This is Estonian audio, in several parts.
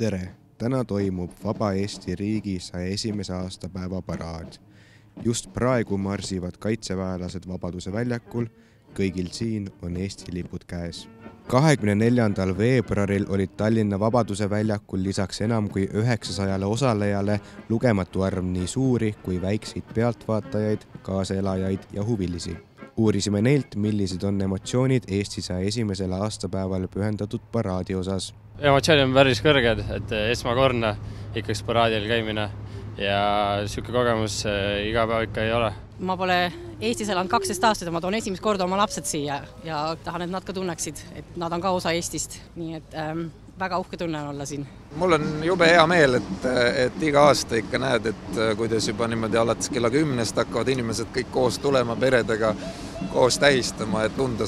Tere! Täna toimub Vaba Eesti riigi 101. aastapäeva paraad. Just praegu marsivad kaitseväelased Vabaduse väljakul, kõigil siin on Eesti lipud käes. 24. veebruaril olid Tallinna Vabaduse väljakul lisaks enam kui 900 osalejale lugematu arv nii suuri kui väikseid pealtvaatajaid, kaaselajaid ja huvilisi. Uurisime neilt, millised on emotsioonid Eesti 101. aastapäeval pühendatud paraadi osas. Emotsioonid on päris kõrged, et esmakordne ikkaks paraadil käimine ja siuke kogemus iga päev ikka ei ole. Ma pole Eestis elanud 12 aastat ja ma toon esimest korda oma lapsed siia ja tahan, et nad ka tunneksid, et nad on ka osa Eestist. Nii et väga uhke tunne on olla siin. Mul on jube hea meel, et iga aasta ikka näed, et kuidas juba niimoodi alates kella 10 hakkavad inimesed kõik koos tulema peredega koos tähistama, et tunda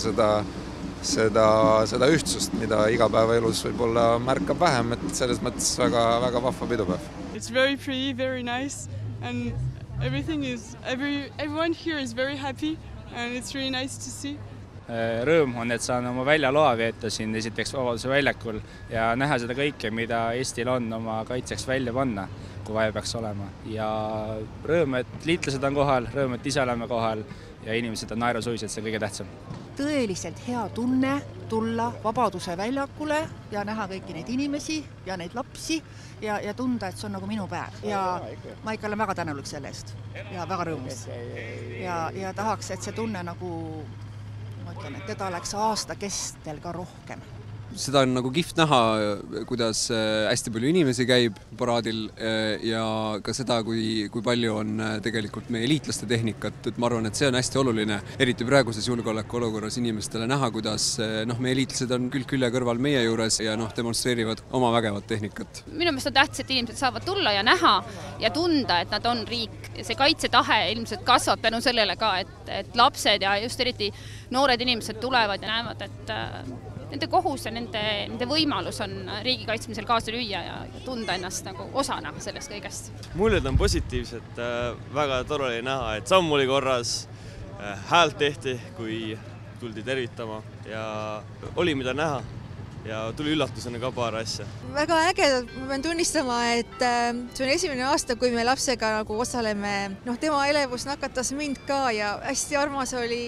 seda ühtsust, mida igapäevaelus võib-olla märkab vähem, et selles mõttes väga vahva pidupäev. It's very pretty, very nice and everyone here is very happy and it's really nice to see. Rõõm on, et saan oma väljaloa veeta siin esiteks Vabaduse väljakul ja näha seda kõike, mida Eestil on oma kaitseks välja panna, kui vaja peaks olema. Ja rõõm, et liitlased on kohal, rõõm, et ise oleme kohal ja inimesed on naerusuised, see kõige tähtsam. Tõeliselt hea tunne tulla Vabaduse väljakule ja näha kõiki neid inimesi ja neid lapsi ja tunda, et see on nagu minu päev. Ja ma ikka olen väga tänulik selle eest ja väga rõõmus. Ja tahaks, et see tunne nagu mõtlen, et teda oleks aasta kestel ka rohkem. Seda on nagu kihvt näha, kuidas hästi palju inimesi käib paraadil ja ka seda, kui palju on tegelikult meie liitlaste tehnikat. Et ma arvan, et see on hästi oluline, eriti praeguses julgeolekuolukorras inimestele näha, kuidas meie liitlased on külje kõrval meie juures ja demonstreerivad oma vägevat tehnikat. Minu meelest on tähtis, et inimesed saavad tulla ja näha ja tunda, et nad on riik. See kaitsetahe ilmselt kasvab tänu sellele ka, et lapsed ja just eriti noored inimesed tulevad ja näevad, et nende kohus ja nende võimalus on riigi kaitsmisel kaasa lüüa ja tunda ennast nagu osana sellest kõigest. Muljed on positiivsed, väga tore oli näha, et samm oli korras, häält tehti, kui tuldi tervitama ja oli mida näha ja tuli üllatusena ka paar asja. Väga äge, ma pean tunnistama, et see on esimene aasta, kui me lapsega nagu osaleme. Tema elevus nakatas mind ka ja hästi armas oli,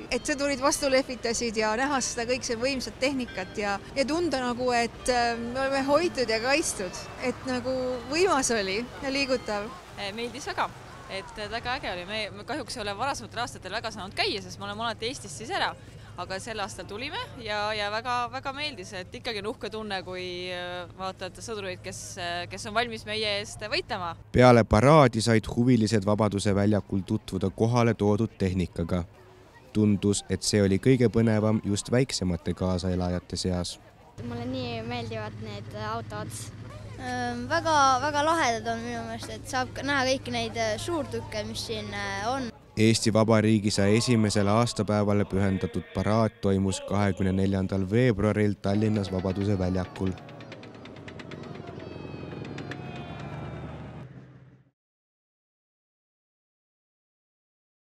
et sõdurid vastu lehvitasid ja näha seda kõik see võimsat tehnikat ja tunda nagu, et me oleme hoitud ja kaitstud. Et nagu võimas oli ja liigutav. Meeldis väga, et väga äge oli. Me kahjuks ei ole varasematel aastatel väga saanud käia, sest me oleme alati Eestis siis ära. Aga sel aastal tulime ja väga meeldis, et ikkagi on uhke tunne, kui vaatad sõdureid, kes on valmis meie eest võitlema. Peale paraadi said huvilised Vabaduse väljakul tutvuda kohale toodud tehnikaga. Tundus, et see oli kõige põnevam just väiksemate kaasaelajate seas. Mulle nii meeldivad need autod. Väga lahedad on minu meelest, et saab näha kõiki neid suurtükke, mis siin on. Eesti Vabariigi 101. aastapäevale pühendatud paraad toimus 24. veebruaril Tallinnas Vabaduse väljakul.